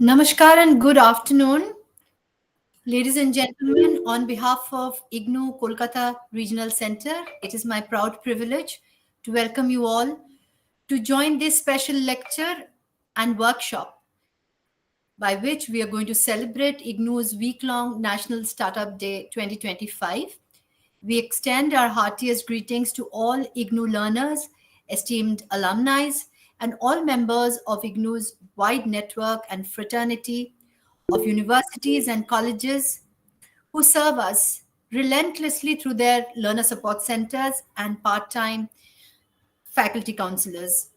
Namaskar and good afternoon, ladies and gentlemen. On behalf of IGNOU Kolkata Regional Center, it is my proud privilege to welcome you all to join this special lecture and workshop by which we are going to celebrate IGNOU's week-long National Startup Day 2025. We extend our heartiest greetings to all IGNOU learners, esteemed alumni, and all members of IGNOU's wide network and fraternity of universities and colleges who serve us relentlessly through their learner support centers and part-time faculty counselors.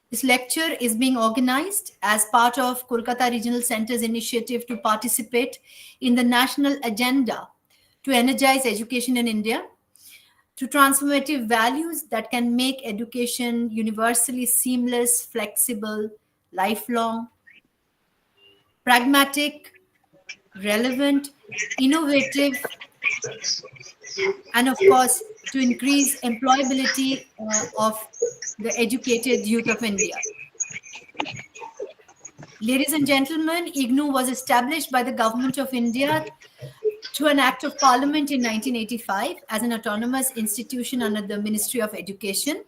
This lecture is being organized as part of Kolkata Regional Center's initiative to participate in the national agenda to energize education in India to transformative values that can make education universally seamless, flexible, lifelong, pragmatic, relevant, innovative, and of course, to increase employability of the educated youth of India. Ladies and gentlemen, IGNOU was established by the Government of India through an Act of Parliament in 1985 as an autonomous institution under the Ministry of Education.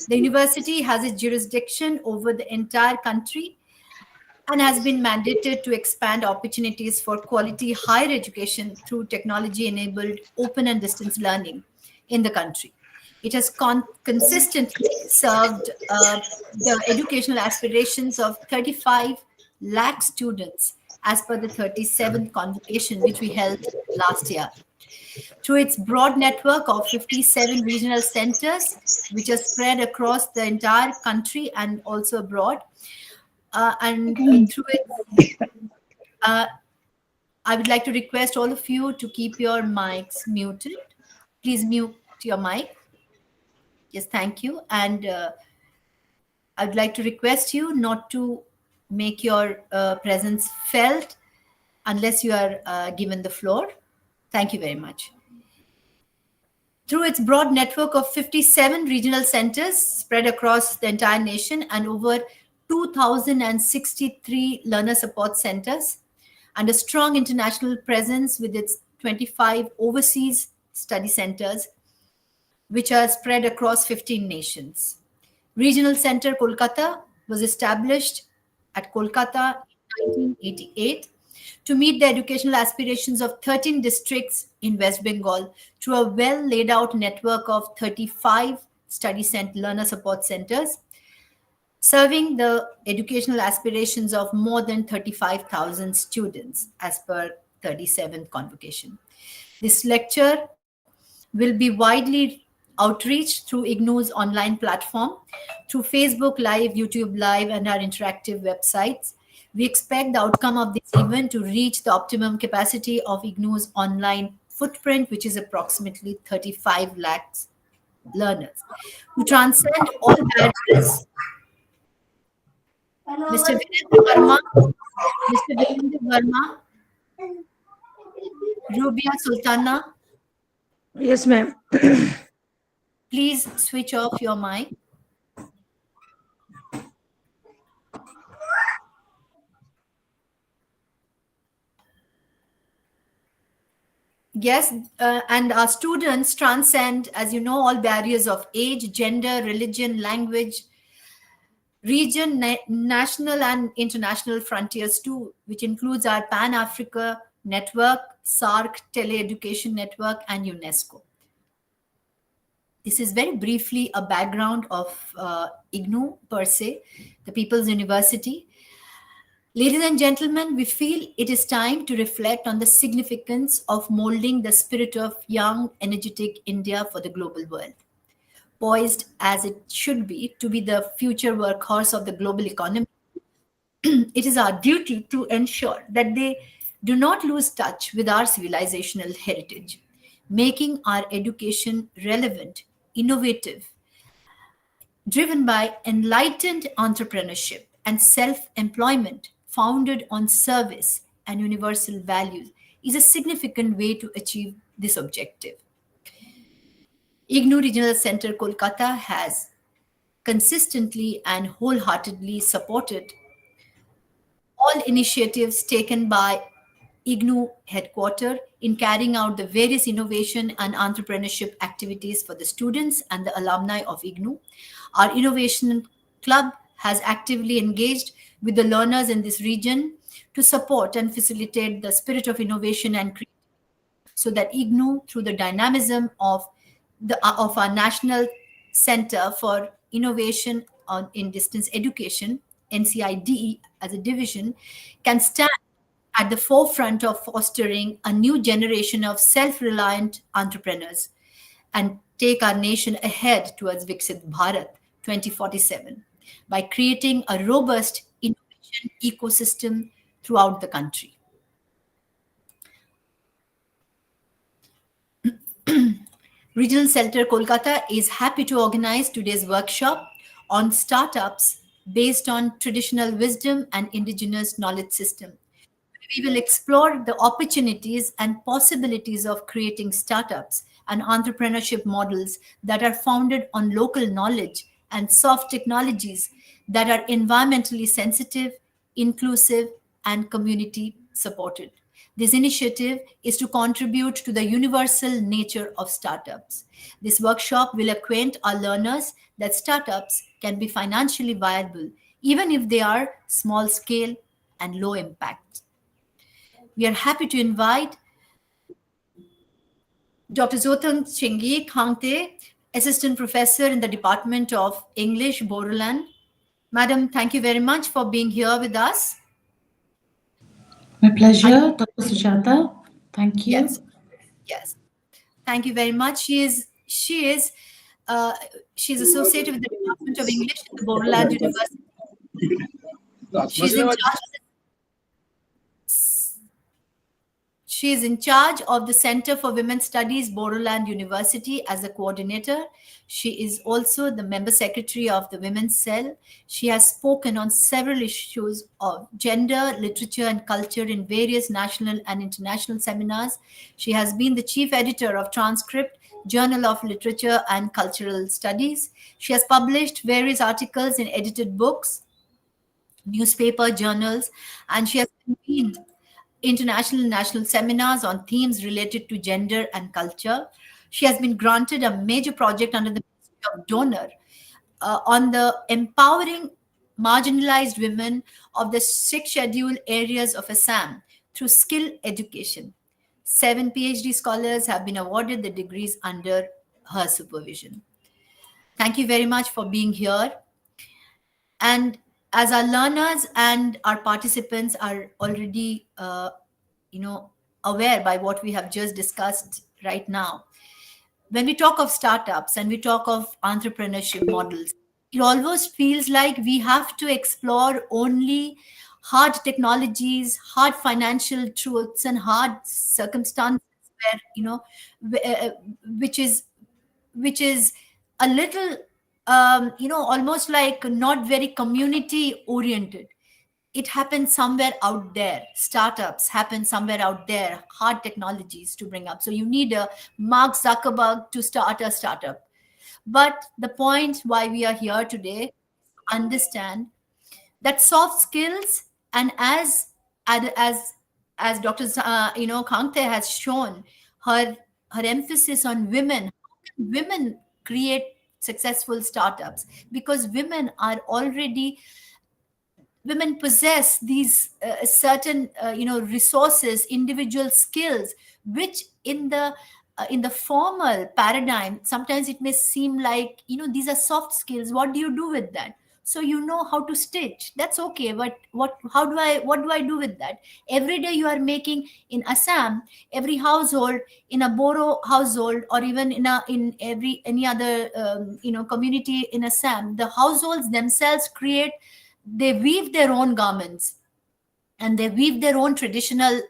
The university has its jurisdiction over the entire country and has been mandated to expand opportunities for quality higher education through technology-enabled open and distance learning in the country. It has consistently served the educational aspirations of 35 lakh students as per the 37th convocation which we held last year. Through its broad network of 57 regional centers, which are spread across the entire country and also abroad, through it, I would like to request all of you to keep your mics muted. Please mute your mic. Yes, thank you. And I would like to request you not to make your presence felt unless you are given the floor. Thank you very much. Through its broad network of 57 regional centers spread across the entire nation and over 2,063 learner support centers and a strong international presence with its 25 overseas study centers, which are spread across 15 nations. Regional Center Kolkata was established at Kolkata in 1988 to meet the educational aspirations of 13 districts in West Bengal through a well laid out network of 35 study center learner support centers, serving the educational aspirations of more than 35,000 students as per 37th convocation. This lecture will be widely outreach through IGNOU's online platform, through Facebook Live, YouTube Live, and our interactive websites. We expect the outcome of this event to reach the optimum capacity of IGNOU's online footprint, which is approximately 35 lakhs learners, to transcend all barriers. Mr. Virendra Verma, Rubia Sultana. Yes, ma'am. Please switch off your mic. Yes, and our students transcend, as you know, all barriers of age, gender, religion, language, region, national and international frontiers too, which includes our Pan-Africa network, SARC, Tele-Education Network, and UNESCO. This is very briefly a background of IGNOU per se, the People's University. Ladies and gentlemen, we feel it is time to reflect on the significance of molding the spirit of young, energetic India for the global world. Poised as it should be to be the future workhorse of the global economy, it is our duty to ensure that they do not lose touch with our civilizational heritage, making our education relevant, innovative, driven by enlightened entrepreneurship and self-employment founded on service and universal values is a significant way to achieve this objective. IGNOU Regional Center Kolkata has consistently and wholeheartedly supported all initiatives taken by IGNOU headquarter in carrying out the various innovation and entrepreneurship activities for the students and the alumni of IGNOU. Our innovation club has actively engaged with the learners in this region to support and facilitate the spirit of innovation and creativity, so that IGNOU, through the dynamism of our National Center for Innovation in Distance Education, NCIDE as a division, can stand at the forefront of fostering a new generation of self-reliant entrepreneurs and take our nation ahead towards Viksit Bharat 2047 by creating a robust innovation ecosystem throughout the country. Regional Center Kolkata is happy to organize today's workshop on startups based on traditional wisdom and indigenous knowledge system. We will explore the opportunities and possibilities of creating startups and entrepreneurship models that are founded on local knowledge and soft technologies that are environmentally sensitive, inclusive, and community supported. This initiative is to contribute to the universal nature of startups. This workshop will acquaint our learners that startups can be financially viable even if they are small scale and low impact. We are happy to invite Dr. Zothanchhingi Khiangte, Assistant Professor in the Department of English, Bodoland. Madam, thank you very much for being here with us. My pleasure, Dr. Sujata. Thank you. Yes. Thank you very much. She's associated with the Department of English at the Bodoland University. She is in charge of the Center for Women's Studies, Bodoland University, as a coordinator. She is also the member secretary of the Women's Cell. She has spoken on several issues of gender, literature, and culture in various national and international seminars. She has been the chief editor of Transcript, Journal of Literature and Cultural Studies. She has published various articles in edited books, newspaper, journals, and she has convened international and national seminars on themes related to gender and culture. She has been granted a major project under the Ministry of Donor on the empowering marginalized women of the 6 scheduled areas of Assam through skill education. 7 PhD scholars have been awarded the degrees under her supervision. Thank you very much for being here. And as our learners and our participants are already aware by what we have just discussed right now, when we talk of startups and we talk of entrepreneurship models, it almost feels like we have to explore only hard technologies, hard financial truths, and hard circumstances where which is a little almost like not very community oriented. It happens somewhere out there. Startups happen somewhere out there, hard technologies to bring up. So you need a Mark Zuckerberg to start a startup. But the point why we are here today, understand that soft skills, and as Dr. Khiangte has shown, her emphasis on women, how can women create successful startups? Because women possess these certain resources, individual skills, which in the formal paradigm sometimes it may seem like these are soft skills. What do you do with that? So you know how to stitch, that's okay, but what do I do with that? Every day you are making, in Assam, every household, in a Boro household, or even in any other community in Assam, the households themselves they weave their own garments and they weave their own traditional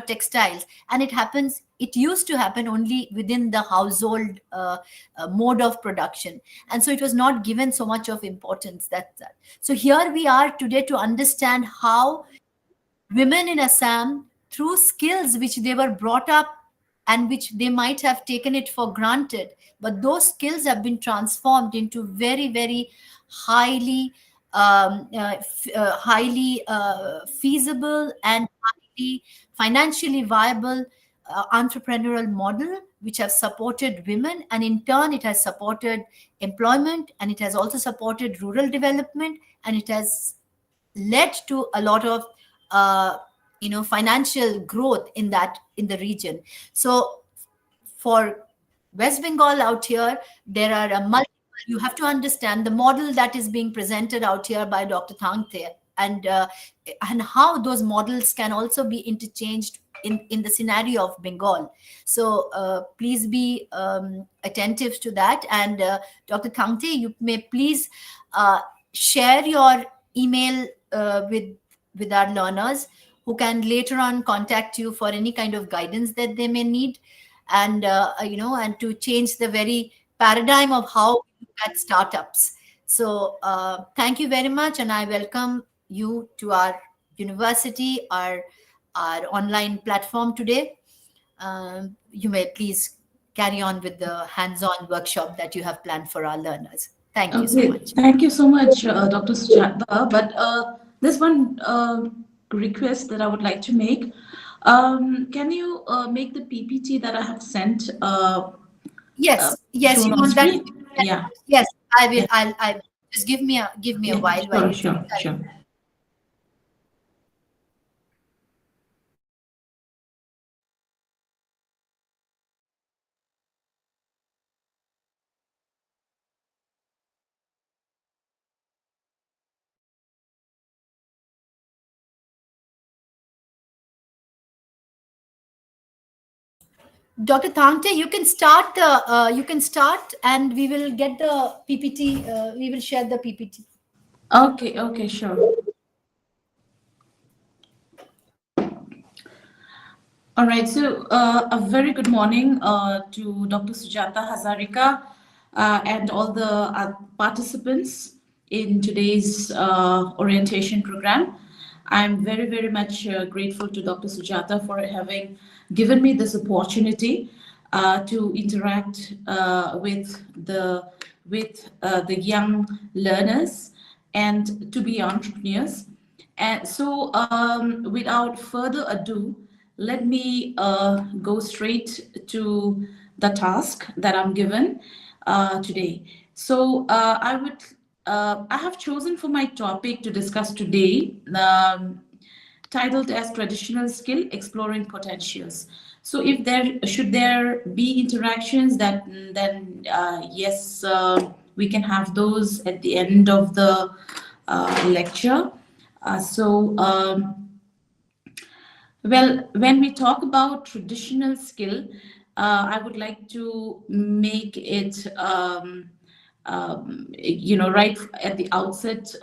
textiles, and it used to happen only within the household mode of production, and so it was not given so much of importance. So here we are today to understand how women in Assam, through skills which they were brought up and which they might have taken it for granted, but those skills have been transformed into very, very highly highly feasible and highly financially viable entrepreneurial model which have supported women, and in turn it has supported employment, and it has also supported rural development, and it has led to a lot of financial growth in the region. So for West Bengal out here, there are a multiple. You have to understand the model that is being presented out here by Dr. Thangte, and how those models can also be interchanged in the scenario of Bengal. So please be attentive to that. And Dr. Thangte, you may please share your email with our learners, who can later on contact you for any kind of guidance that they may need, and and to change the very paradigm of how we look at startups. So thank you very much, and I welcome you to our university, our online platform today. You may please carry on with the hands-on workshop that you have planned for our learners. Thank you so much. Thank you so much, Dr. Sujata. But there's one request that I would like to make. Can you make the PPT that I have sent Yes, shown you on want that? screen? Yeah. Yes, I will. Yeah. I'll just give me a Yeah, while sure, you sure, do that. sure. Dr. Thangte, you can start and we will get the PPT. We will share the PPT. Okay, okay, sure. All right, so a very good morning to Dr. Sujata Hazarika and all the participants in today's orientation program. I'm very, very much grateful to Dr. Sujata for having given me this opportunity to interact with the young learners and to be entrepreneurs. And so, without further ado, let me go straight to the task that I'm given today. So, I have chosen for my topic to discuss today, titled as Traditional Skill Exploring Potentials. So, if there be interactions, then yes, we can have those at the end of the lecture. Well, when we talk about traditional skill, I would like to make it, right at the outset.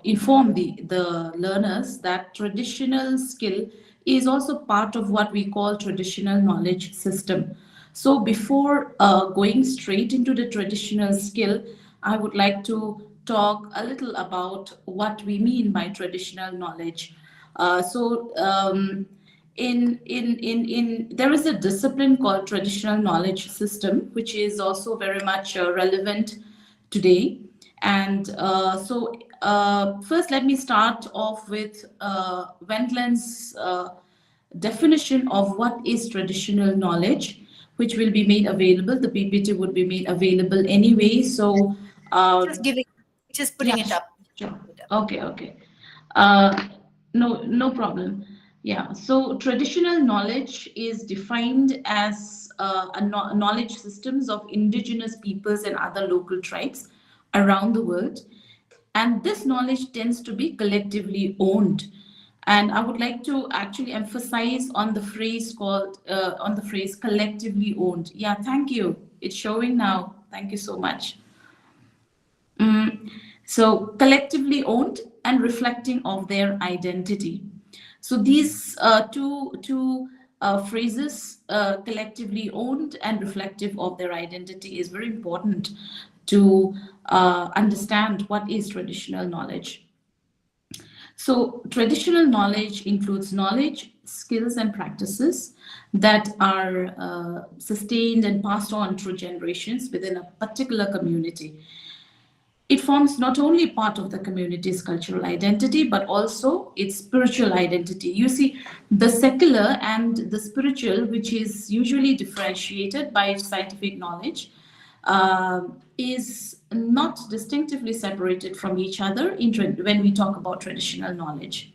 Inform the learners that traditional skill is also part of what we call traditional knowledge system. So before going straight into the traditional skill, I would like to talk a little about what we mean by traditional knowledge. In there is a discipline called traditional knowledge system, which is also very much relevant today. And first, let me start off with Wendland's definition of what is traditional knowledge, which will be made available. The PPT would be made available anyway. So Just putting it up. sure. Okay, okay. Uh, no problem. Yeah. So traditional knowledge is defined as knowledge systems of indigenous peoples and other local tribes around the world, and this knowledge tends to be collectively owned. And I would like to actually emphasize on the phrase collectively owned. Yeah, thank you. It's showing now. Thank you so much. So collectively owned and reflecting of their identity. So these two phrases, collectively owned and reflective of their identity, is very important to understand what is traditional knowledge. So traditional knowledge includes knowledge, skills, and practices that are sustained and passed on through generations within a particular community. It forms not only part of the community's cultural identity, but also its spiritual identity. You see, the secular and the spiritual, which is usually differentiated by scientific knowledge, is not distinctively separated from each other when we talk about traditional knowledge.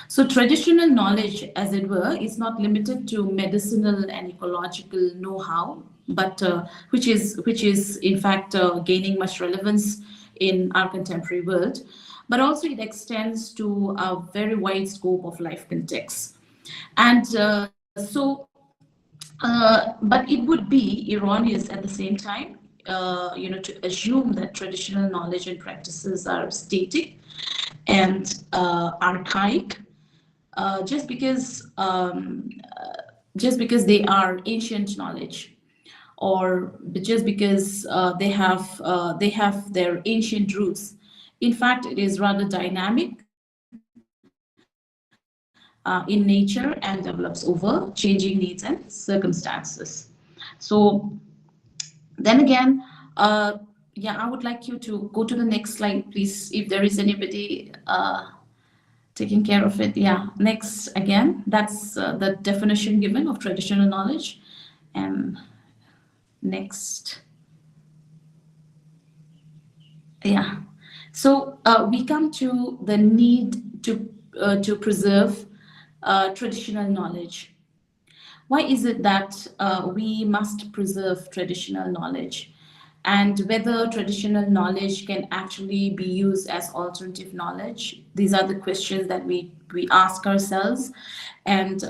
So traditional knowledge, as it were, is not limited to medicinal and ecological know-how, but which is in fact gaining much relevance in our contemporary world, but also it extends to a very wide scope of life contexts. And but it would be erroneous at the same time, to assume that traditional knowledge and practices are static and archaic, just because they are ancient knowledge, or just because they have their ancient roots. In fact, it is rather dynamic in nature and develops over changing needs and circumstances. So then again, yeah, I would like you to go to the next slide, please, if there is anybody taking care of it. Yeah, next again. That's the definition given of traditional knowledge. And next. Yeah. So we come to the need to preserve traditional knowledge. Why is it that we must preserve traditional knowledge? And whether traditional knowledge can actually be used as alternative knowledge? These are the questions that we ask ourselves. And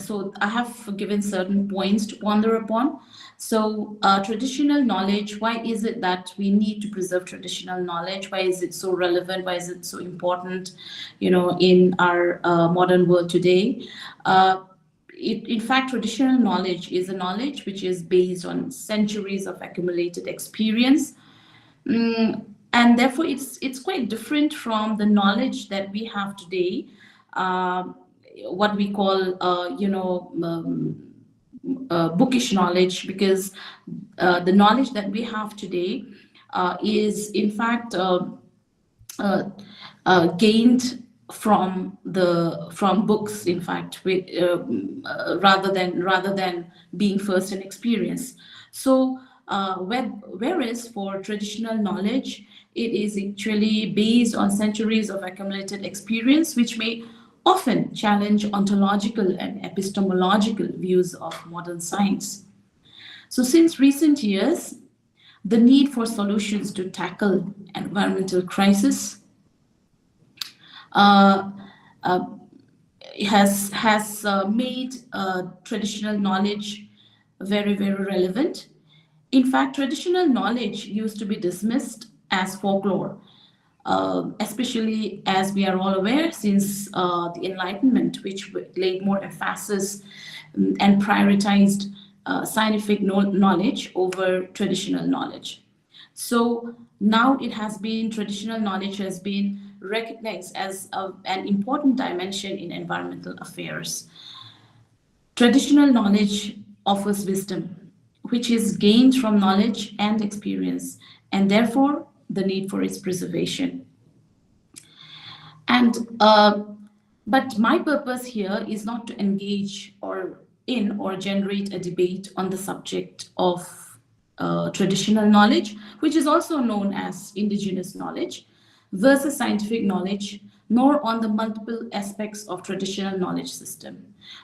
so I have given certain points to ponder upon. So traditional knowledge, why is it that we need to preserve traditional knowledge? Why is it so relevant? Why is it so important, in our modern world today? In fact, traditional knowledge is a knowledge which is based on centuries of accumulated experience. And therefore, it's quite different from the knowledge that we have today, what we call, bookish knowledge, because the knowledge that we have today is, in fact, gained from books, in fact, rather than being first in experience. So whereas for traditional knowledge, it is actually based on centuries of accumulated experience, which may often challenge ontological and epistemological views of modern science. So since recent years, the need for solutions to tackle environmental crisis has made traditional knowledge very, very relevant. In fact, traditional knowledge used to be dismissed as folklore, especially as we are all aware since the Enlightenment, which laid more emphasis and prioritized scientific knowledge over traditional knowledge. So now traditional knowledge has been recognized as an important dimension in environmental affairs. Traditional knowledge offers wisdom, which is gained from knowledge and experience, and therefore the need for its preservation. And but my purpose here is not to engage or generate a debate on the subject of traditional knowledge, which is also known as indigenous knowledge, versus scientific knowledge, nor on the multiple aspects of traditional knowledge system.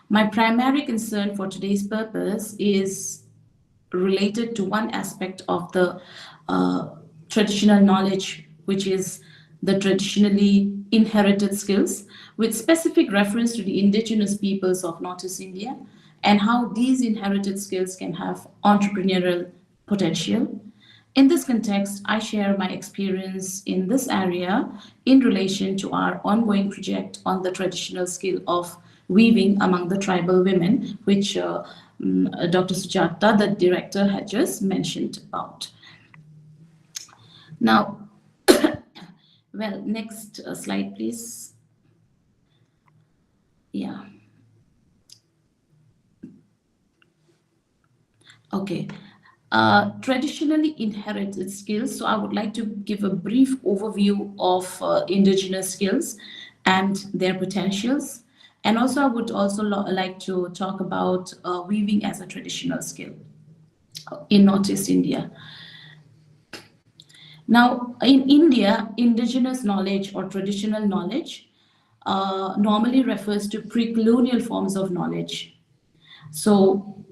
My primary concern for today's purpose is related to one aspect of the traditional knowledge, which is the traditionally inherited skills, with specific reference to the indigenous peoples of Northeast India and how these inherited skills can have entrepreneurial potential. In this context, I share my experience in this area in relation to our ongoing project on the traditional skill of weaving among the tribal women, which Dr. Sujata, the director, had just mentioned about. Now, well, next slide, please. Yeah. Okay. Traditionally inherited skills. So I would like to give a brief overview of indigenous skills and their potentials. And also I would also like to talk about weaving as a traditional skill in Northeast India. Now, in India, indigenous knowledge or traditional knowledge normally refers to pre-colonial forms of knowledge. So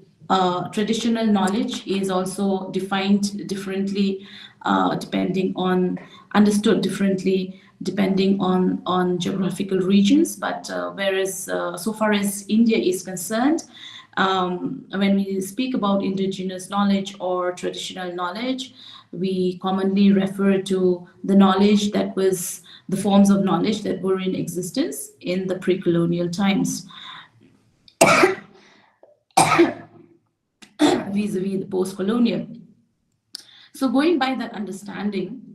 traditional knowledge is also defined differently, understood differently depending on geographical regions. But whereas so far as India is concerned, when we speak about indigenous knowledge or traditional knowledge, we commonly refer to the knowledge that was the forms of knowledge that were in existence in the pre-colonial times, vis-a-vis the post-colonial. So going by that understanding,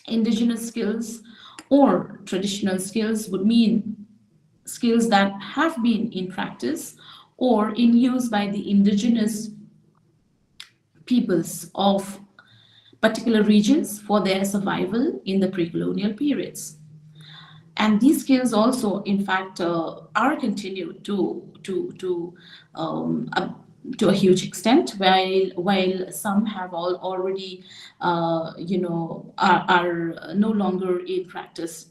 indigenous skills or traditional skills would mean skills that have been in practice or in use by the indigenous peoples of particular regions for their survival in the pre-colonial periods. And these skills also, in fact, are continued to a huge extent, while some have already, are no longer in practice.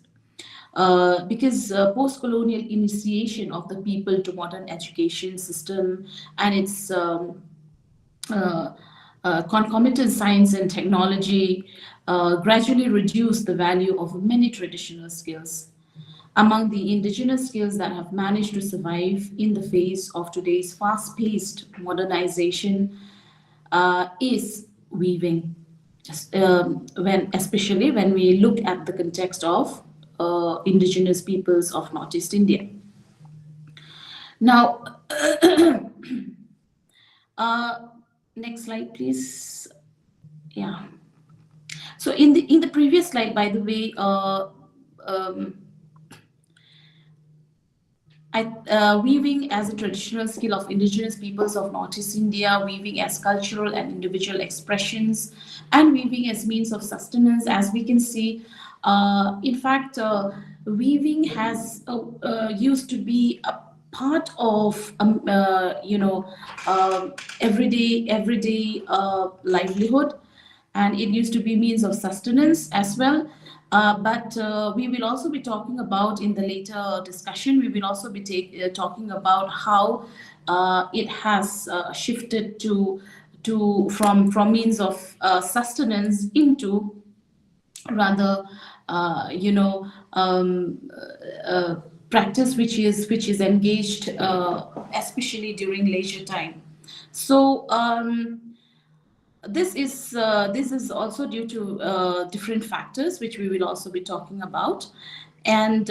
Because post-colonial initiation of the people to modern education system and its concomitant science and technology gradually reduced the value of many traditional skills. Among the indigenous skills that have managed to survive in the face of today's fast-paced modernization is weaving, especially when we look at the context of indigenous peoples of Northeast India. Now, next slide, please. Yeah. So in the previous slide, by the way, weaving as a traditional skill of indigenous peoples of Northeast India, weaving as cultural and individual expressions, and weaving as means of sustenance. As we can see, in fact, weaving has used to be a part of everyday livelihood, and it used to be means of sustenance as well. But we will also be talking about in the later discussion, we will also be talking about how it has shifted from means of sustenance into rather practice which is engaged especially during leisure time. So this is also due to different factors which we will also be talking about. And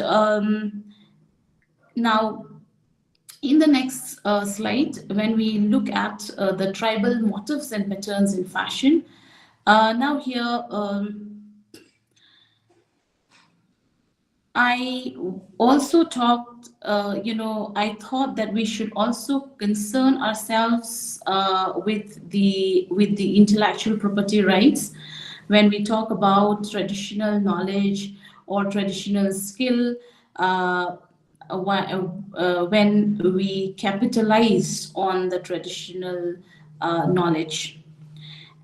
now in the next slide, when we look at the tribal motifs and patterns in fashion, now here I also talked, I thought that we should also concern ourselves with the intellectual property rights when we talk about traditional knowledge or traditional skill, when we capitalize on the traditional knowledge.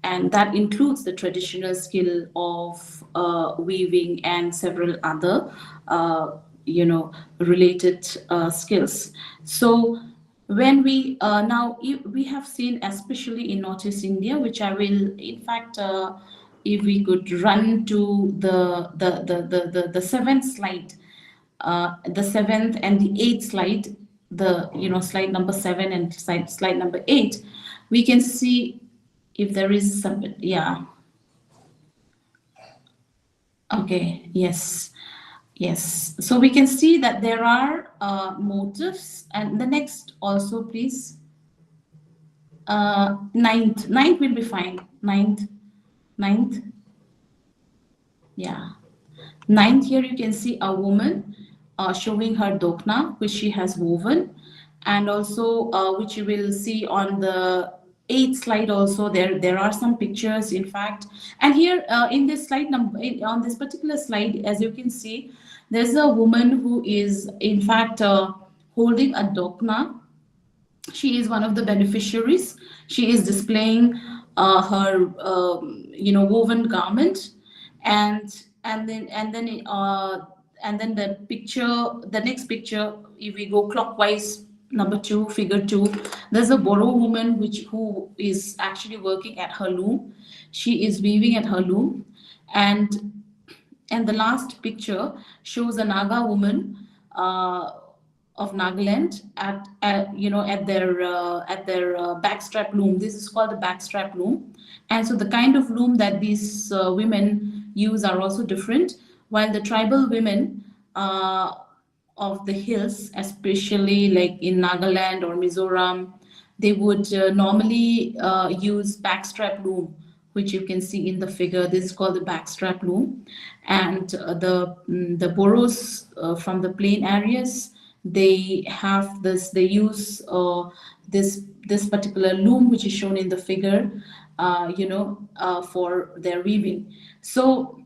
And that includes the traditional skill of weaving and several other, related skills. So when we we have seen, especially in Northeast India, which I will, in fact, if we could run to the seventh slide, the seventh and the eighth slide, slide number 7 and slide number 8, we can see if there is some, yeah. Okay, yes. So we can see that there are motifs, and the next also, please. Ninth will be fine. Ninth. Yeah. Ninth, here you can see a woman showing her dokna, which she has woven, and also which you will see on the eighth slide also, there are some pictures, in fact. And here in this slide number, on this particular slide, as you can see, there's a woman who is in fact holding a dokna. She is one of the beneficiaries. She is displaying her woven garment, and then the next picture, if we go clockwise, number 2, figure 2, there's a Boro woman who is actually working at her loom. She is weaving at her loom, and the last picture shows a Naga woman of Nagaland at their backstrap loom. This is called the backstrap loom, and so the kind of loom that these women use are also different. While the tribal women of the hills, especially like in Nagaland or Mizoram, they would normally use backstrap loom, which you can see in the figure. This is called the backstrap loom, and the Boros from the plain areas, they have this. They use this particular loom, which is shown in the figure, for their weaving. So,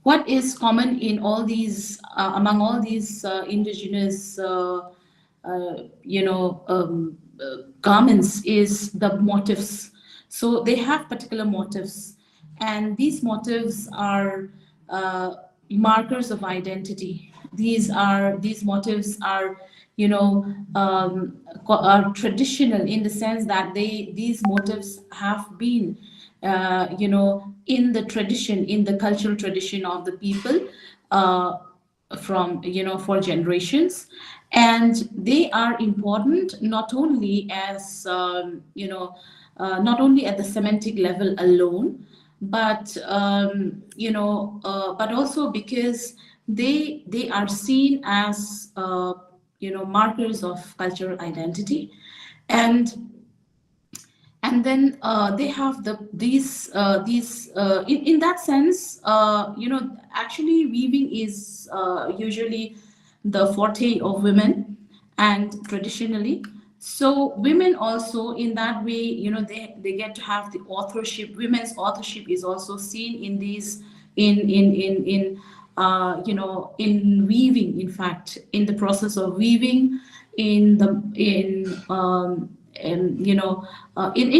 what is common in all these among all these indigenous garments is the motifs. So they have particular motifs, and these motifs are markers of identity. These motifs are are traditional in the sense that these motifs have been in the tradition, in the cultural tradition of the people from for generations, and they are important not only as not only at the semantic level alone, but but also because they are seen as markers of cultural identity, and then they have these in that sense, actually weaving is usually the forte of women, and traditionally. So women also in that way, they get to have the authorship. Women's authorship is also seen in these in weaving. In fact, in the process of weaving, in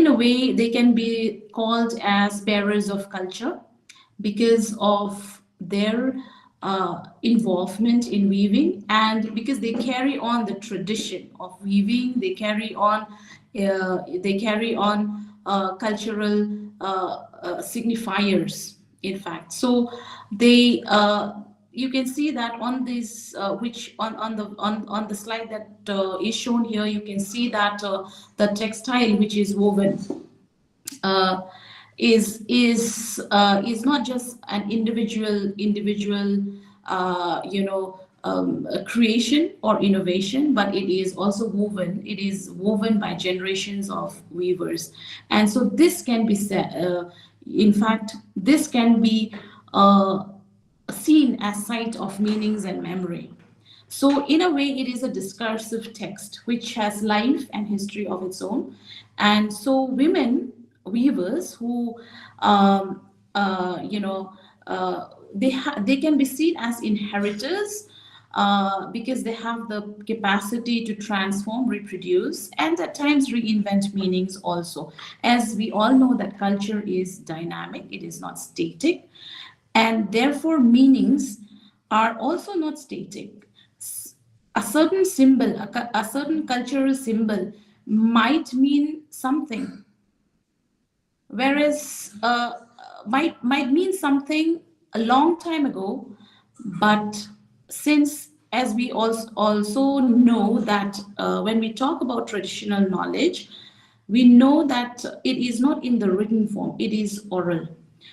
a way, they can be called as bearers of culture because of their involvement in weaving, and because they carry on the tradition of weaving. They carry on cultural signifiers, in fact. So they you can see that on this which on the slide that is shown here, you can see that the textile which is woven is not just an individual creation or innovation, but it is also woven. It is woven by generations of weavers, and so this can be said. In fact, this can be seen as site of meanings and memory. So in a way, it is a discursive text which has life and history of its own. And so women weavers who they can be seen as inheritors because they have the capacity to transform, reproduce, and at times reinvent meanings also. As we all know that culture is dynamic, it is not static, and therefore meanings are also not static. A certain symbol, a certain cultural symbol might mean something, whereas might mean something a long time ago, but since, as we also know that when we talk about traditional knowledge, we know that it is not in the written form, it is oral.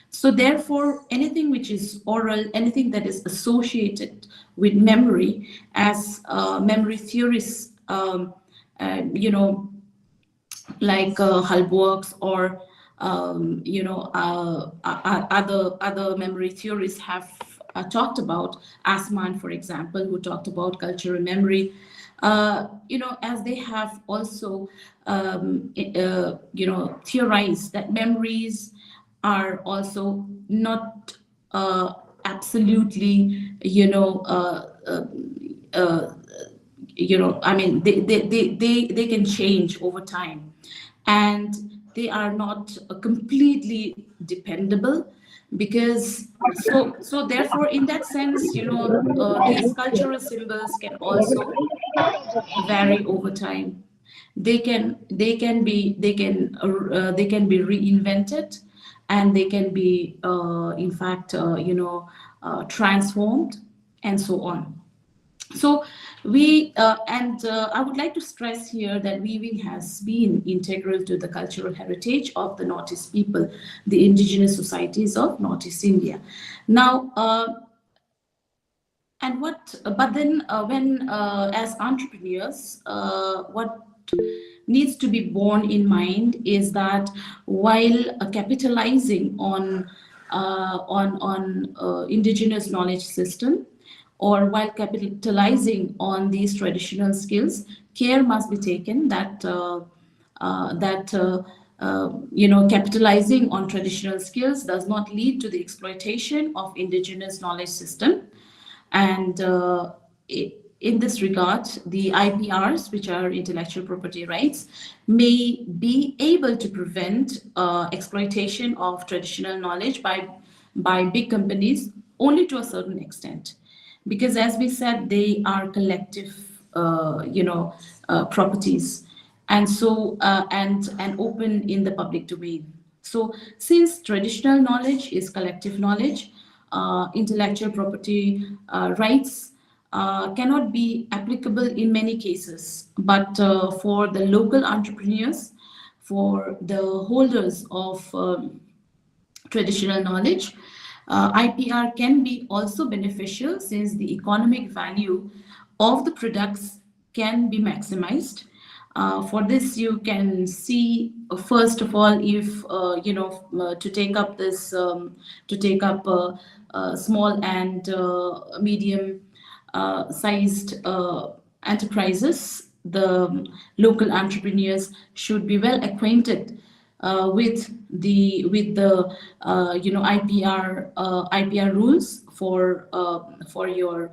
So therefore, anything which is oral, anything that is associated with memory, as memory theorists, like Halbwerks or other memory theorists have talked about, Assam, for example, who talked about cultural memory. as they have also, theorized that memories are also not absolutely, I mean, they can change over time, and they are not completely dependable, because so therefore, in that sense, these cultural symbols can also vary over time. They can be reinvented, and they can be in fact transformed, and so on. So I would like to stress here that weaving has been integral to the cultural heritage of the Northeast people, the indigenous societies of Northeast India. Now, but then when as entrepreneurs, what needs to be borne in mind is that while capitalizing on indigenous knowledge system, or while capitalizing on these traditional skills, care must be taken that capitalizing on traditional skills does not lead to the exploitation of indigenous knowledge system. And in this regard, the IPRs, which are intellectual property rights, may be able to prevent exploitation of traditional knowledge by big companies only to a certain extent, because, as we said, they are collective, properties, and so and open in the public domain. So, since traditional knowledge is collective knowledge, intellectual property rights cannot be applicable in many cases, but for the local entrepreneurs, for the holders of traditional knowledge, IPR can be also beneficial, since the economic value of the products can be maximized. For this, you can see, first of all, if to take up small and medium sized enterprises, the local entrepreneurs should be well acquainted with the IPR rules for your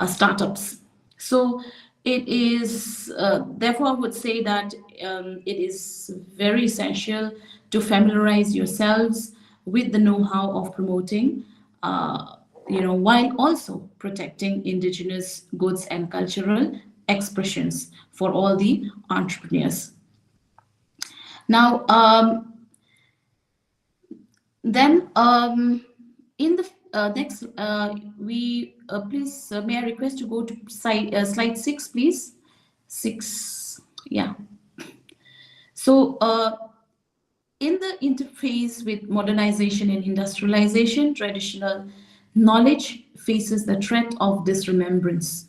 startups. So it is therefore, I would say that it is very essential to familiarize yourselves with the know-how of promoting, while also protecting indigenous goods and cultural expressions for all the entrepreneurs. Now, then in the next, we please, may I request to go to slide 6, please? 6, yeah. So, in the interface with modernization and industrialization, traditional knowledge faces the threat of disremembrance.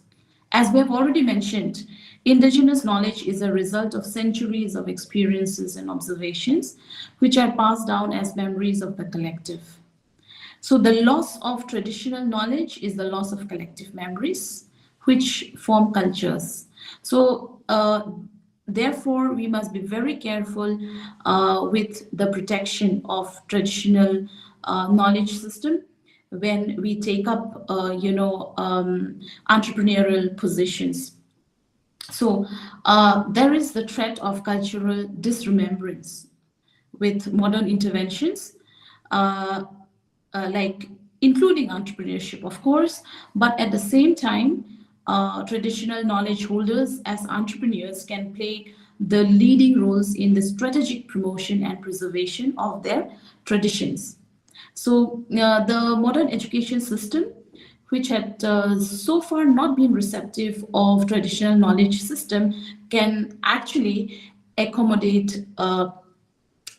As we have already mentioned, indigenous knowledge is a result of centuries of experiences and observations, which are passed down as memories of the collective. So the loss of traditional knowledge is the loss of collective memories, which form cultures. So therefore, we must be very careful with the protection of traditional knowledge system when we take up, entrepreneurial positions. So there is the threat of cultural disremembrance with modern interventions, like including entrepreneurship, of course, but at the same time, traditional knowledge holders as entrepreneurs can play the leading roles in the strategic promotion and preservation of their traditions. So the modern education system, which had so far not been receptive of traditional knowledge system, can actually accommodate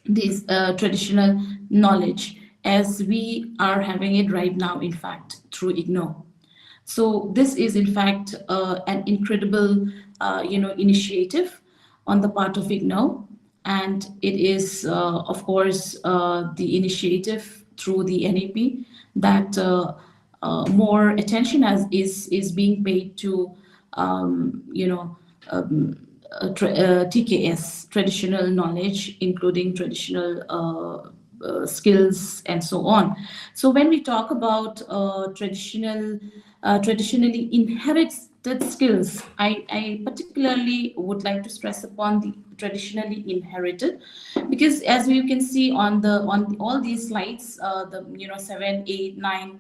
this traditional knowledge, as we are having it right now, in fact, through IGNOU. So this is, in fact, an incredible, initiative on the part of IGNOU, and it is, of course, the initiative through the NAP that more attention is being paid to you know, TKS, traditional knowledge, including traditional skills and so on. So when we talk about traditionally inherited skills, I particularly would like to stress upon the traditionally inherited, because as you can see on all these slides, the 7, 8, 9,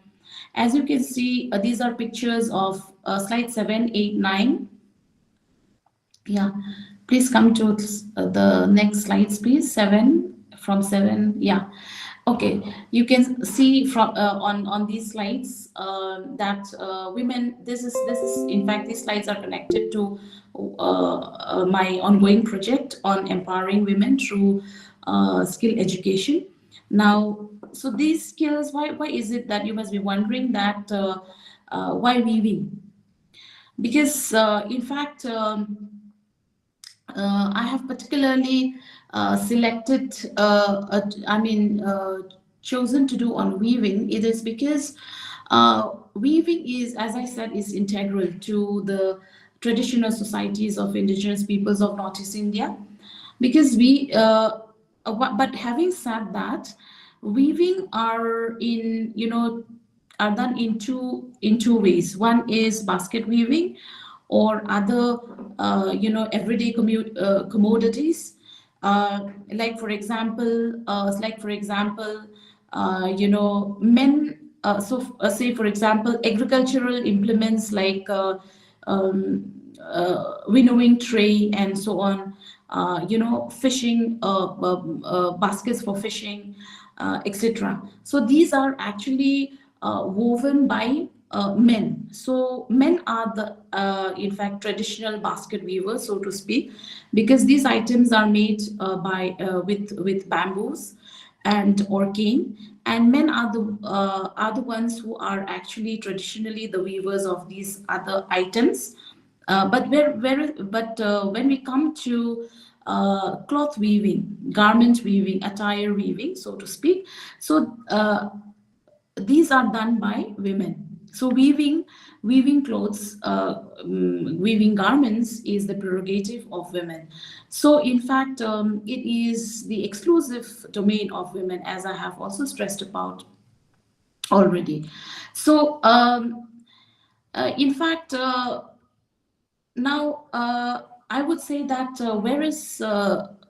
as you can see, these are pictures of slide 7, 8, 9. Yeah, please come to the next slides, please. 7, from 7. Yeah, okay. You can see from on these slides that women. This is in fact, these slides are connected to my ongoing project on empowering women through skill education. Now, so these skills. Why is it that you must be wondering that why weaving? Because in fact. I have particularly selected, chosen to do on weaving. It is because weaving is, as I said, is integral to the traditional societies of indigenous peoples of Northeast India. Because but having said that, weaving are are done in two ways. One is basket weaving, or other everyday commodities, like for example men, say for example agricultural implements like winnowing tray and so on, fishing baskets for fishing, etc. So these are actually woven by men. So men are the in fact traditional basket weavers, so to speak, because these items are made with bamboos and or cane, and men are the ones who are actually traditionally the weavers of these other items. But when we come to cloth weaving, garment weaving, attire weaving, so to speak, so these are done by women. So weaving clothes, weaving garments is the prerogative of women. So in fact, it is the exclusive domain of women, as I have also stressed about already. So in fact, now I would say that whereas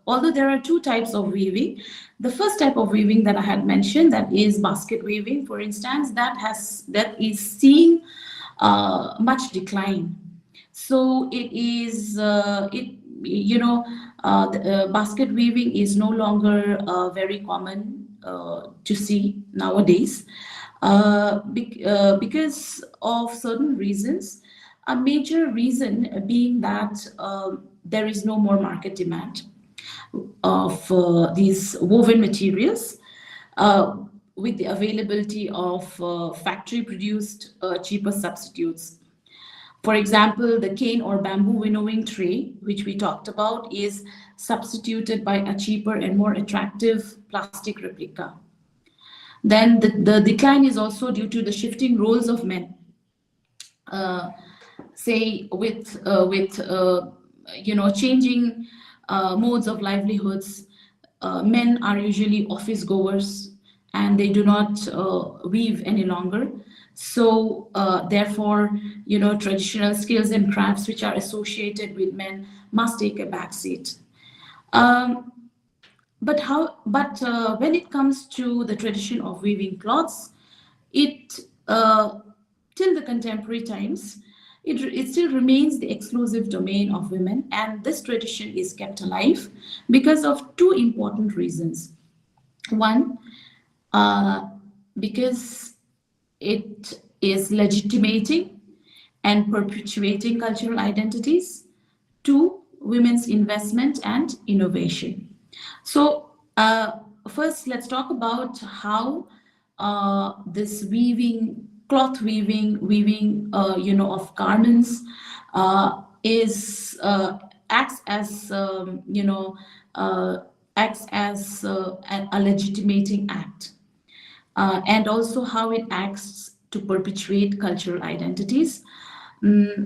although there are two types of weaving, the first type of weaving that I had mentioned, that is basket weaving, for instance, that is seeing much decline. So it is basket weaving is no longer very common to see nowadays because of certain reasons. A major reason being that there is no more market demand of these woven materials with the availability of factory-produced cheaper substitutes. For example, the cane or bamboo winnowing tray, which we talked about, is substituted by a cheaper and more attractive plastic replica. Then the decline is also due to the shifting roles of men. Say with changing modes of livelihoods, men are usually office goers and they do not weave any longer. So therefore, traditional skills and crafts which are associated with men must take a backseat. But when it comes to the tradition of weaving cloths, it till the contemporary times, it still remains the exclusive domain of women, and this tradition is kept alive because of two important reasons. One, because it is legitimating and perpetuating cultural identities. Two, women's investment and innovation. So first, let's talk about how this cloth weaving, of garments acts as a legitimating act, and also how it acts to perpetuate cultural identities.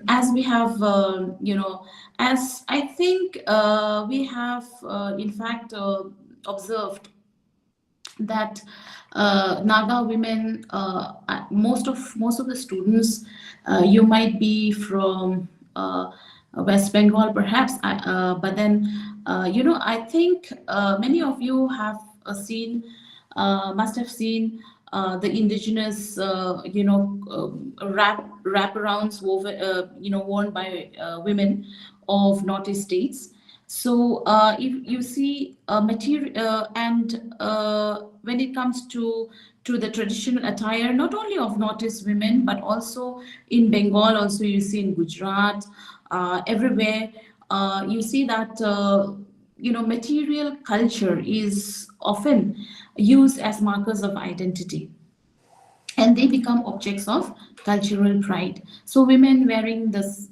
as we have, as I think we have, in fact, observed that Naga women, most of the students, you might be from West Bengal, perhaps, but then I think many of you have seen, must have seen the indigenous, wraparounds woven, worn by women of Northeast states. So if you see material, and when it comes to the traditional attire, not only of Northeast women, but also in Bengal, also you see in Gujarat, everywhere, you see that material culture is often used as markers of identity, and they become objects of cultural pride. So women wearing this,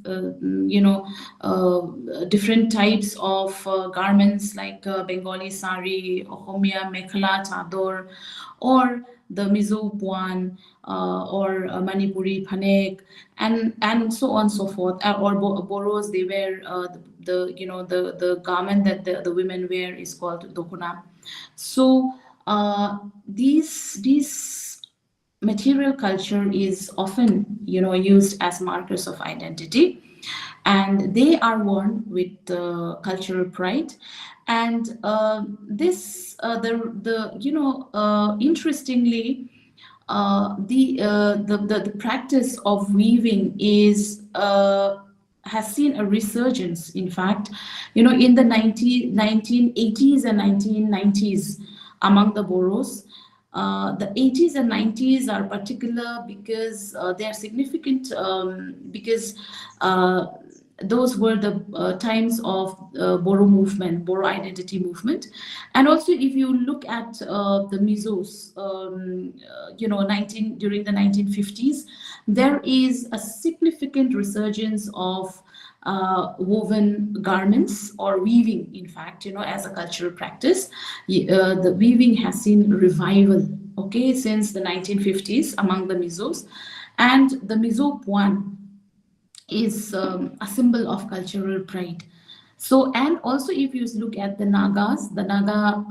different types of garments like Bengali sari, Ohomia mekhela chador, or the Mizo puan, or Manipuri phanek, and so on and so forth. Or Boros, they wear the garment that the women wear is called dokuna. So these material culture is often used as markers of identity, and they are worn with cultural pride. And this the interestingly, the practice of weaving is has seen a resurgence, in fact, in the 1980s and 1990s among the Boros. The 80s and 90s are particular because they are significant, because those were the times of Boro movement, Boro identity movement. And also, if you look at the Mizos, during the 1950s, there is a significant resurgence of woven garments, or weaving, in fact, as a cultural practice. The weaving has seen revival, okay, since the 1950s among the Mizos. And the Mizo puan is a symbol of cultural pride. So, and also if you look at the Nagas, the Nagas,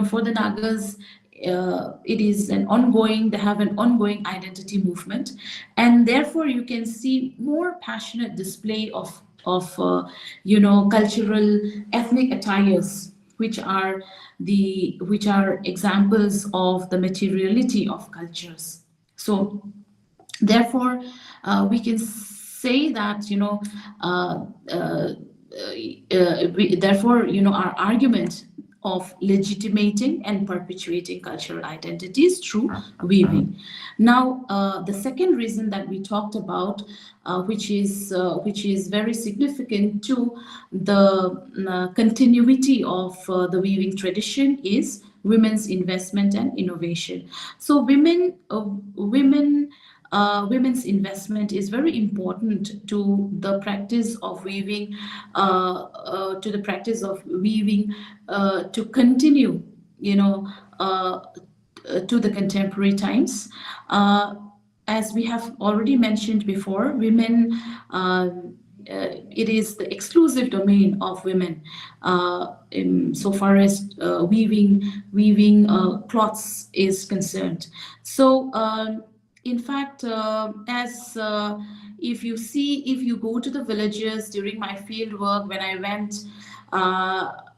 for the Nagas, it is an ongoing, they have an ongoing identity movement, and therefore you can see more passionate display of cultural ethnic attires, which are examples of the materiality of cultures. So therefore we can say that therefore our argument of legitimating and perpetuating cultural identities through weaving. Now, the second reason that we talked about, which is very significant to the continuity of the weaving tradition, is women's investment and innovation. So women's investment is very important to the practice of weaving, to continue, to the contemporary times. As we have already mentioned before, women, it is the exclusive domain of women so far as weaving cloths is concerned. So in fact, as if you go to the villages during my field work, when I went,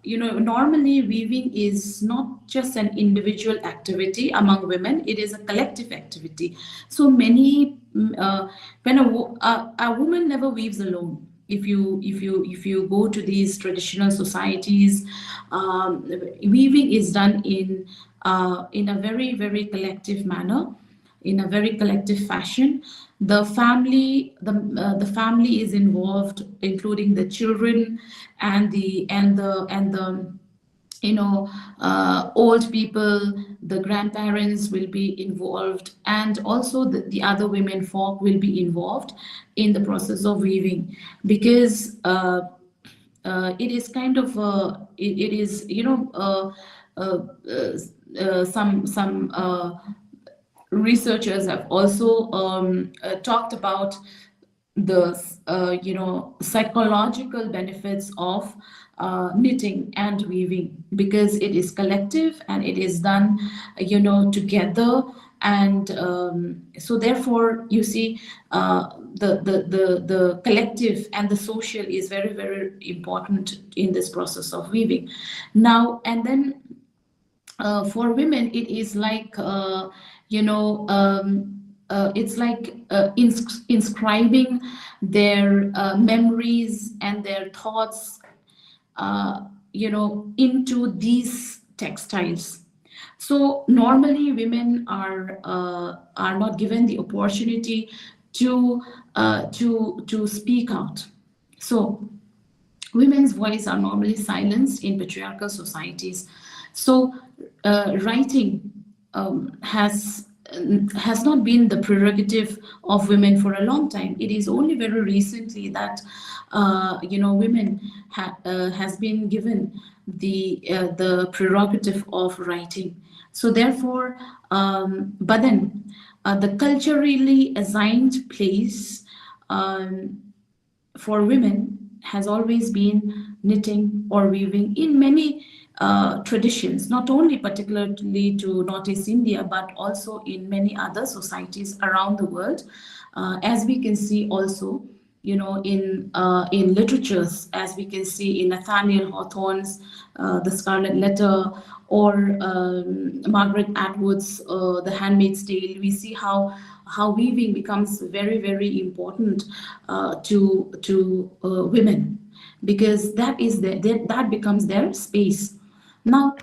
normally weaving is not just an individual activity among women, it is a collective activity. So many, when a woman never weaves alone. If you go to these traditional societies, weaving is done in a very, very collective manner, in a very collective fashion. The family is involved, including the children and the old people. The grandparents will be involved, and also the other women folk will be involved in the process of weaving, because it is kind of it is some researchers have also talked about the psychological benefits of knitting and weaving, because it is collective and it is done together, and so therefore you see the collective and the social is very, very important in this process of weaving. Now and then, for women it is like it's like inscribing their memories and their thoughts into these textiles. So normally women are not given the opportunity to speak out. So women's voice are normally silenced in patriarchal societies. So writing has not been the prerogative of women for a long time. It is only very recently that women has been given the prerogative of writing. So therefore, but then the culturally assigned place for women has always been knitting or weaving in many traditions, not only particularly to Northeast India, but also in many other societies around the world. As we can see also, in literatures, as we can see in Nathaniel Hawthorne's The Scarlet Letter, or Margaret Atwood's The Handmaid's Tale, we see how weaving becomes very, very important to women, because that becomes their space. Now,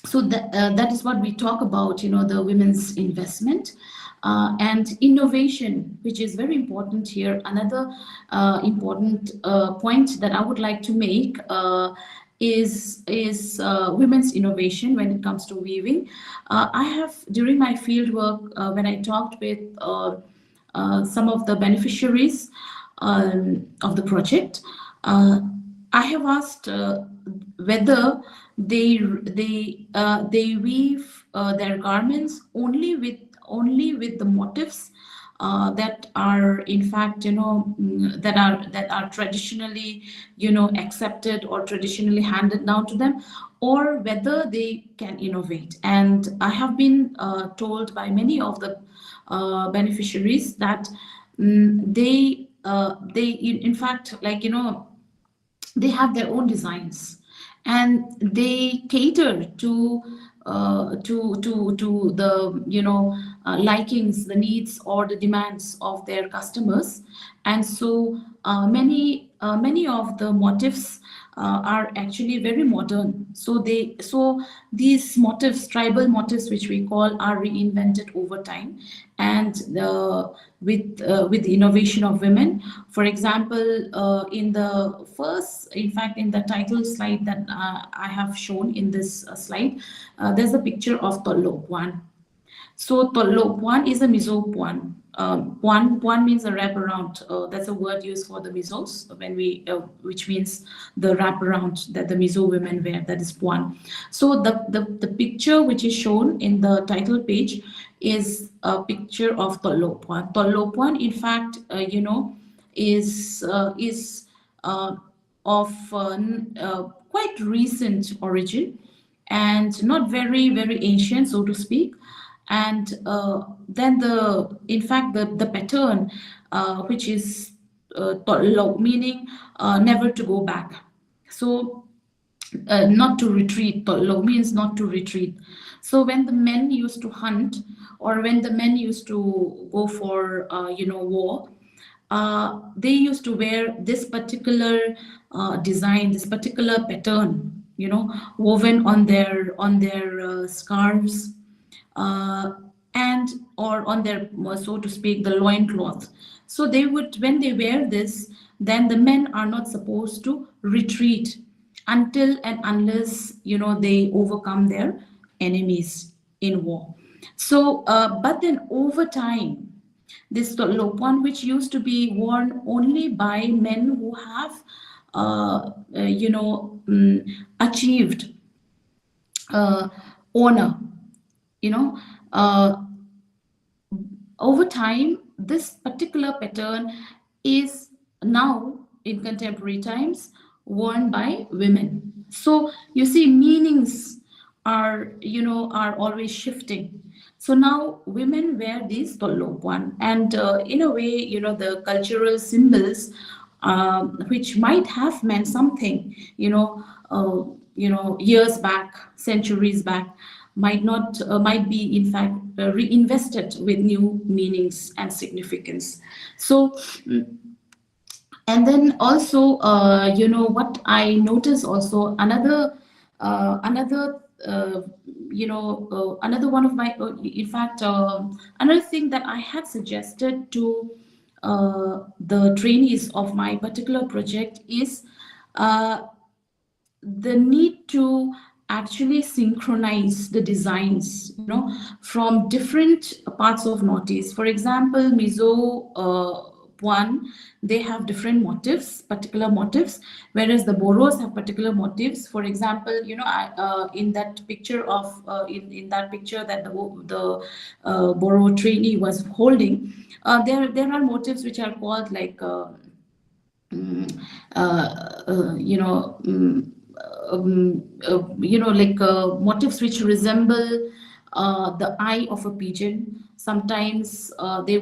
so that is what we talk about, the women's investment and innovation, which is very important here. Another important point that I would like to make is women's innovation when it comes to weaving. I have, during my field work, when I talked with some of the beneficiaries of the project, I have asked whether they weave their garments only with the motifs that are in fact that are traditionally accepted or traditionally handed down to them, or whether they can innovate. And I have been told by many of the beneficiaries that they in fact, like, they have their own designs, and they cater to the likings, the needs, or the demands of their customers. And so many of the motifs are actually very modern. So these motifs, tribal motifs, which we call, are reinvented over time, and with the innovation of women. For example, in the title slide that I have shown in this slide, there's a picture of Tollo Puan. So Tollo Puan is a Mizo Puan. Puan means a wraparound. That's a word used for the Mizos which means the wraparound that the Mizo women wear. That is Puan. So the picture which is shown in the title page is a picture of Tollo Puan. Tollo Puan, in fact, is of quite recent origin, and not very, very ancient, so to speak. And then the pattern, which is Tollo, meaning never to go back. So not to retreat. Tollo means not to retreat. So when the men used to hunt, or when the men used to go for war, they used to wear this particular design, this particular pattern, woven on their scarves, and or on their, so to speak, the loincloth. So they would, when they wear this, then the men are not supposed to retreat until and unless they overcome their enemies in war. So but then over time, this Tollo Puan, which used to be worn only by men who have achieved honor, you know, over time, this particular pattern is now in contemporary times worn by women. So you see, meanings are, are always shifting. So now women wear these tolokwan, and in a way, the cultural symbols, which might have meant something, years back, centuries back, might be in fact reinvested with new meanings and significance. So and then also, what I notice also, another one of my, in fact, another thing that I had suggested to the trainees of my particular project is uh, the need to actually synchronize the designs, from different parts of Northeast. For example, Mizo Puan, they have different motifs, particular motifs, whereas the Boros have particular motifs. For example, in that picture of in that picture that the Boro trainee was holding, there are motifs which are called like mm, you know. Like motifs which resemble the eye of a pigeon. Sometimes the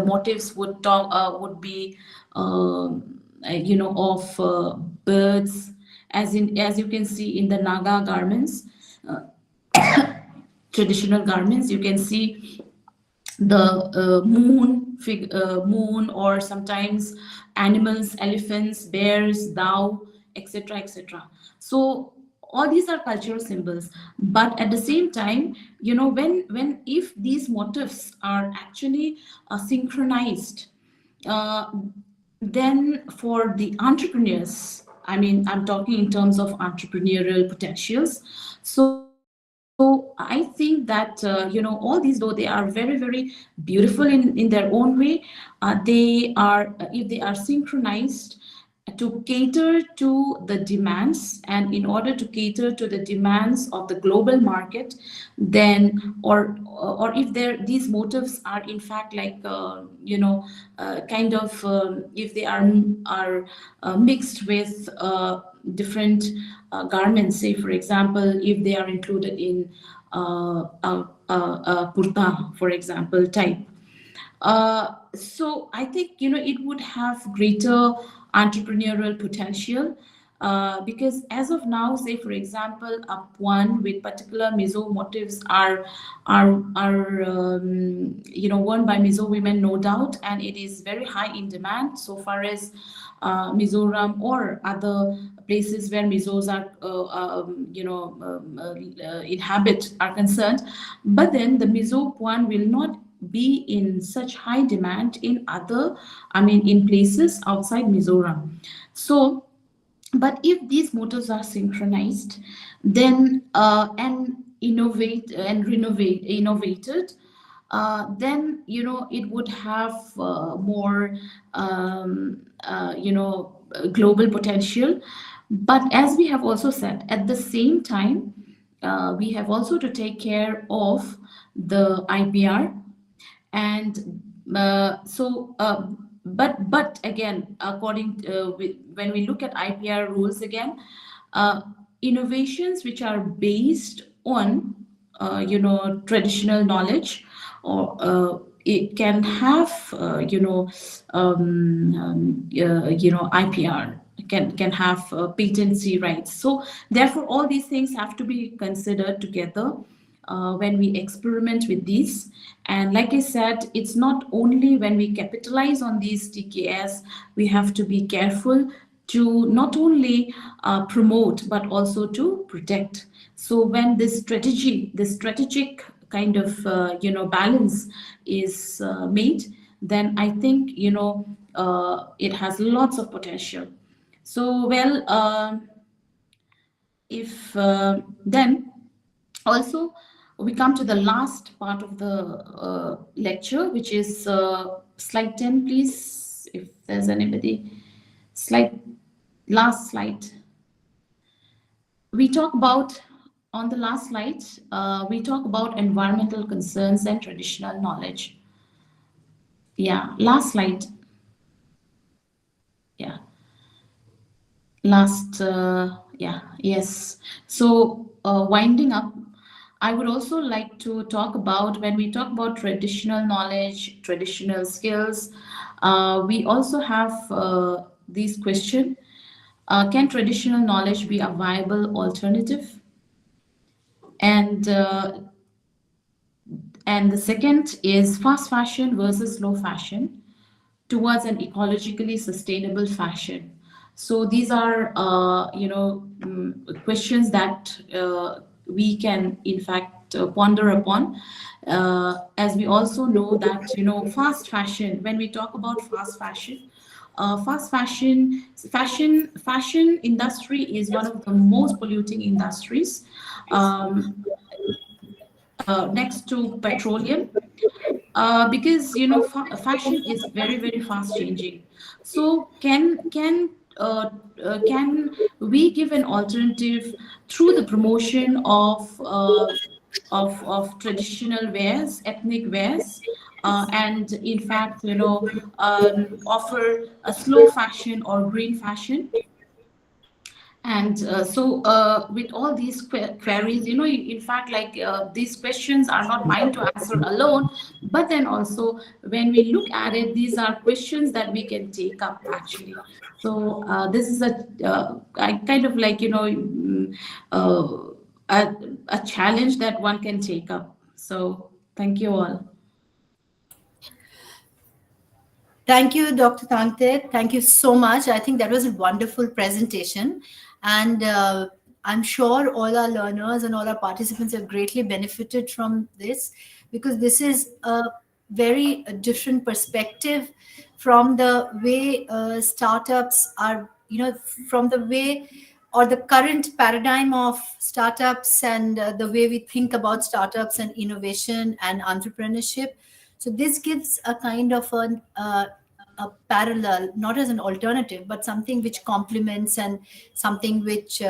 motifs would be of birds, as you can see in the Naga garments, uh, traditional garments. You can see the moon, or sometimes animals, elephants, bears, dao, etc., etc. So all these are cultural symbols, but at the same time, when if these motifs are actually synchronized, uh, then for the entrepreneurs, I mean, I'm talking in terms of entrepreneurial potentials. So I think that, all these, though they are very, very beautiful in their own way, they are, if they are synchronized to cater to the demands, and in order to cater to the demands of the global market, then, or if these motives are in fact like, kind of, if they are mixed with different garments, say for example, if they are included in kurta, for example, type. So I think, it would have greater entrepreneurial potential, because as of now, say for example, a puan with particular Mizo motifs are worn by Mizo women, no doubt, and it is very high in demand so far as Mizoram or other places where Mizos are, inhabit are concerned. But then the Mizo puan will not be in such high demand in in places outside Mizoram. So, but if these motives are synchronized, then and innovated, then it would have more global potential. But as we have also said, at the same time, we have also to take care of the IPR, and but again, according when we look at IPR rules again, uh, innovations which are based on traditional knowledge, or it can have IPR, can have patency rights. So therefore all these things have to be considered together when we experiment with these. And like I said, it's not only when we capitalize on these TKS, we have to be careful to not only promote but also to protect. So when this strategic kind of balance is made, then I think it has lots of potential. So well, if then also we come to the last part of the lecture, which is slide 10, please, if there's anybody. Slide, last slide. We talk about on the last slide, we talk about environmental concerns and traditional knowledge. Yeah, last slide. Yeah, last, yeah, yes. So winding up, I would also like to talk about, when we talk about traditional knowledge, traditional skills, we also have these question. Can traditional knowledge be a viable alternative? And the second is fast fashion versus slow fashion towards an ecologically sustainable fashion. So these are, questions that we can, in fact, ponder upon. As we also know that, fast fashion, when we talk about fast fashion industry is one of the most polluting industries, um, next to petroleum, because fashion is very very fast changing. So can we give an alternative through the promotion of traditional wears, ethnic wears, and in fact, offer a slow fashion or green fashion? And with all these queries, in fact, like, these questions are not mine to answer alone, but then also when we look at it, these are questions that we can take up actually. So this is I kind of like, a challenge that one can take up. So thank you all. Thank you, Dr. Khiangte. Thank you so much. I think that was a wonderful presentation. And I'm sure all our learners and all our participants have greatly benefited from this, because this is a very different perspective from the way startups are, from the way or the current paradigm of startups, and the way we think about startups and innovation and entrepreneurship. So this gives a kind of a parallel, not as an alternative, but something which complements, and something which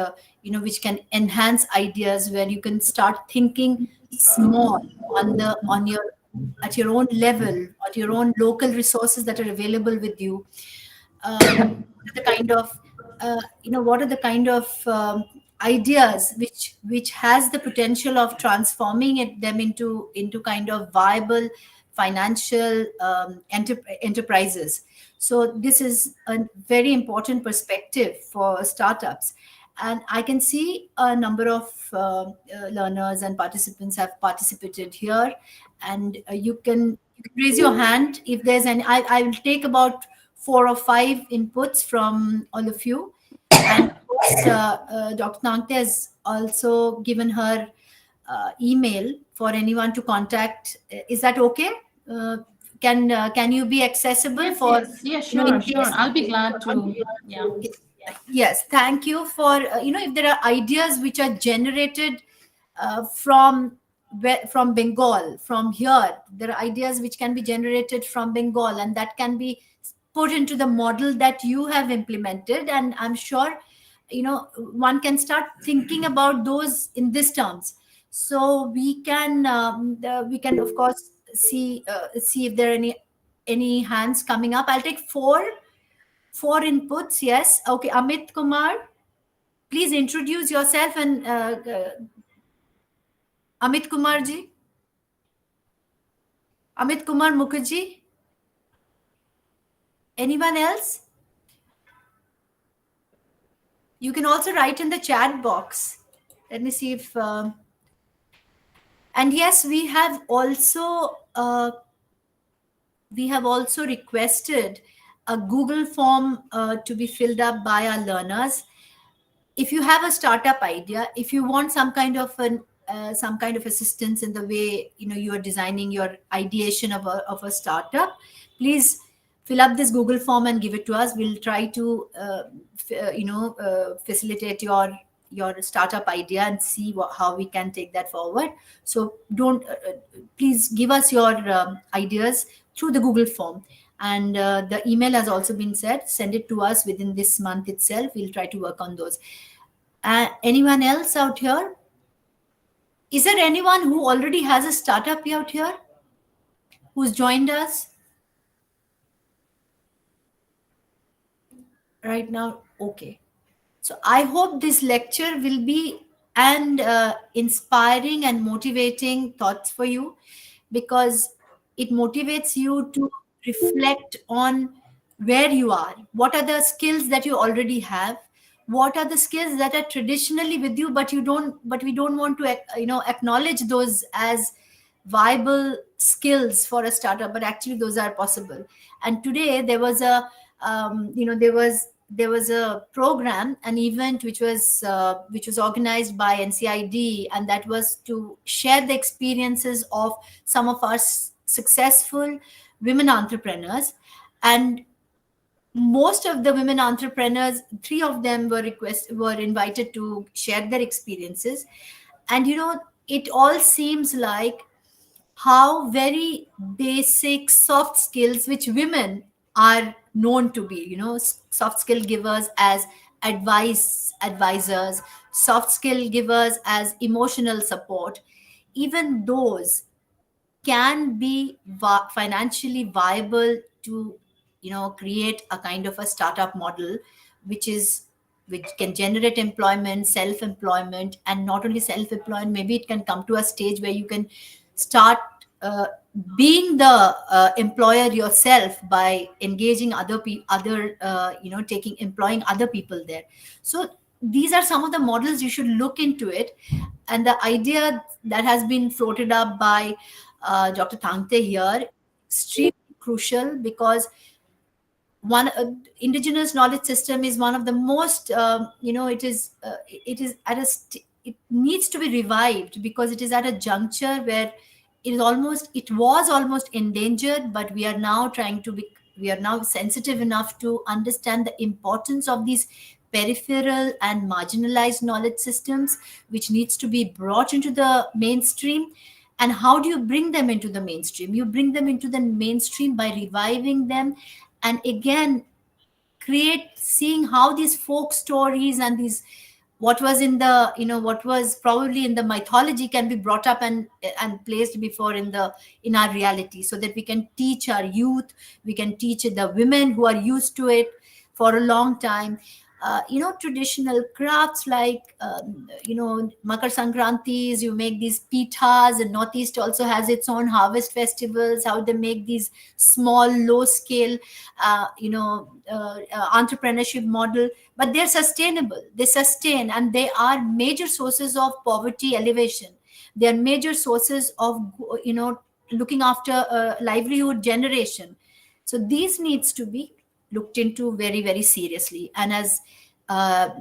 which can enhance ideas, where you can start thinking small on your at your own level, at your own local resources that are available with you. The kind of what are the kind of ideas which has the potential of transforming them into kind of viable financial enterprises. So this is a very important perspective for startups, and I can see a number of learners and participants have participated here, and you can raise your hand if there's any. I will take about 4 or 5 inputs from all of you. And of course, Dr. Khiangte has also given her email for anyone to contact. Is that okay? Uh, can you be accessible Yes, for, yes, yeah, in sure, case? I'll be glad to. Yeah. Yes, thank you for if there are ideas which are generated from from Bengal, from here, there are ideas which can be generated from Bengal, and that can be put into the model that you have implemented. And I'm sure one can start thinking about those in this terms. So we can of course see if there are any hands coming up. I'll take four inputs. Yes, okay. Amit Kumar, please introduce yourself. And Amit Kumar ji, Amit Kumar Mukherjee. Anyone else? You can also write in the chat box. Let me see if and yes, we have also requested a Google form to be filled up by our learners. If you have a startup idea, if you want some kind of assistance in the way you are designing your ideation of a startup, please fill up this Google form and give it to us. We'll try to facilitate your startup idea and see how we can take that forward. So don't please give us your ideas through the Google form. And the email has also been said, send it to us within this month itself. We'll try to work on those. Anyone else out here? Is there anyone who already has a startup out here who's joined us right now? Okay. So I hope this lecture will be an inspiring and motivating thoughts for you, because it motivates you to reflect on where you are, what are the skills that you already have, what are the skills that are traditionally with you, but we don't want to acknowledge those as viable skills for a startup, but actually those are possible. And today there was a there was a program, an event which was organized by NCIDE, and that was to share the experiences of some of our successful women entrepreneurs. And most of the women entrepreneurs, three of them were invited to share their experiences. And it all seems like how very basic soft skills which women are known to be, soft skill givers as advisors, soft skill givers as emotional support, even those can be financially viable to create a kind of a startup model which can generate employment, self-employment, and not only self-employment, maybe it can come to a stage where you can start being the employer yourself by engaging employing other people there. So these are some of the models. You should look into it. And the idea that has been floated up by Dr. Khiangte here, extremely crucial, because one indigenous knowledge system is one of the most it is at it needs to be revived, because it is at a juncture where it was almost endangered, but we are now sensitive enough to understand the importance of these peripheral and marginalized knowledge systems, which needs to be brought into the mainstream. And how do you bring them into the mainstream? You bring them into the mainstream by reviving them, and again seeing how these folk stories and these what was in the what was probably in the mythology can be brought up and placed before in our reality, so that we can teach our youth, we can teach the women who are used to it for a long time. Traditional crafts like Makar Sankrantis, you make these pithas, and Northeast also has its own harvest festivals, how they make these small low scale entrepreneurship model, but they're sustainable, they sustain, and they are major sources of poverty elevation. They are major sources of looking after livelihood generation. So these needs to be looked into very, very seriously. And as Dr.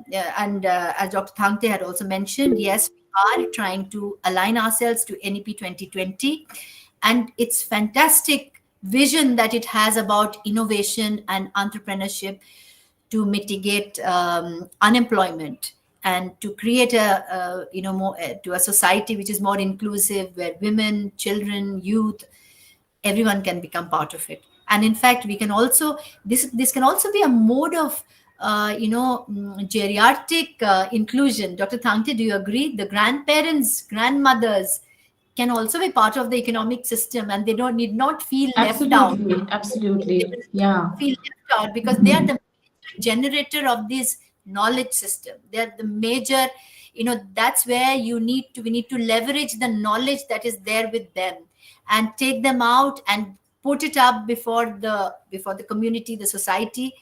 Khiangte had also mentioned, yes, we are trying to align ourselves to NEP 2020, and its fantastic vision that it has about innovation and entrepreneurship to mitigate unemployment, and to create to a society which is more inclusive, where women, children, youth, everyone can become part of it. And in fact, we can also this can also be a mode of geriatric inclusion. Dr. Khiangte, do you agree? The grandparents, grandmothers can also be part of the economic system, and they need not feel left out. Absolutely, absolutely. Yeah. Feel left out, because they are the generator of this knowledge system. They are the major, that's where we need to leverage the knowledge that is there with them, and take them out and put it up before the community, the society,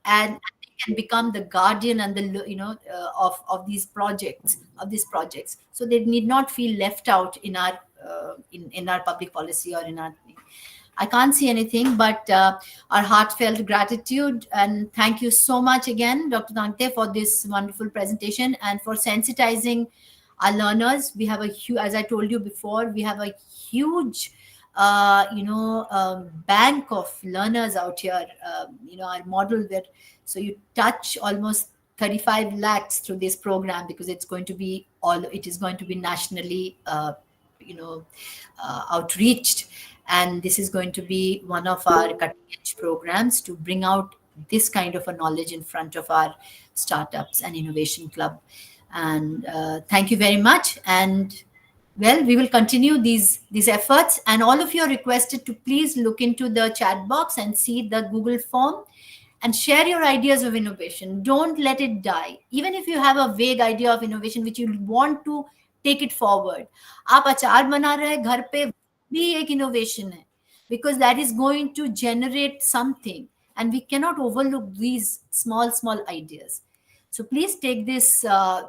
and they can become the guardian and the of these projects, so they need not feel left out in our in our public policy or in our. I can't see anything but our heartfelt gratitude, and thank you so much again, Dr. Khiangte, for this wonderful presentation and for sensitizing our learners. We have as I told you before, we have a huge bank of learners out here. Our model where, so you touch almost 35 lakhs through this program, because it is going to be nationally outreached, and this is going to be one of our cutting edge programs to bring out this kind of a knowledge in front of our startups and innovation club. And thank you very much. And well, we will continue these efforts, and all of you are requested to please look into the chat box and see the Google form and share your ideas of innovation. Don't let it die. Even if you have a vague idea of innovation which you want to take it forward, आप अचार बना रहे हैं घर पे, भी एक innovation है, because that is going to generate something, and we cannot overlook these small ideas. So please take this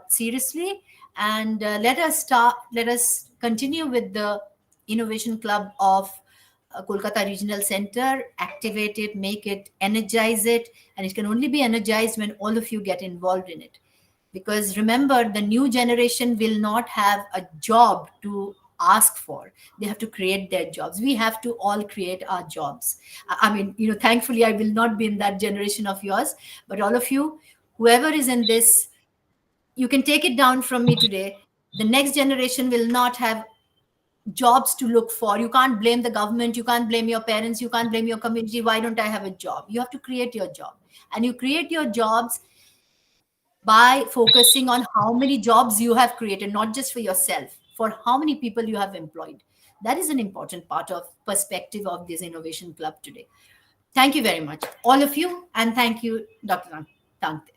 seriously, and let us continue with the innovation club of Kolkata Regional Center. Activate it, make it, energize it, and it can only be energized when all of you get involved in it. Because remember, the new generation will not have a job to ask for. They have to create their jobs. We have to all create our jobs. I mean, thankfully I will not be in that generation of yours, but all of you, whoever is in this, you can take it down from me today. The next generation will not have jobs to look for. You can't blame the government, you can't blame your parents, you can't blame your community. Why don't I have a job? You have to create your job, and you create your jobs by focusing on how many jobs you have created, not just for yourself, for how many people you have employed. That is an important part of perspective of this innovation club today. Thank you very much, all of you, and thank you, Dr. Tangte.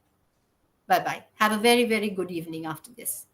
Bye bye. Have a very, very good evening after this.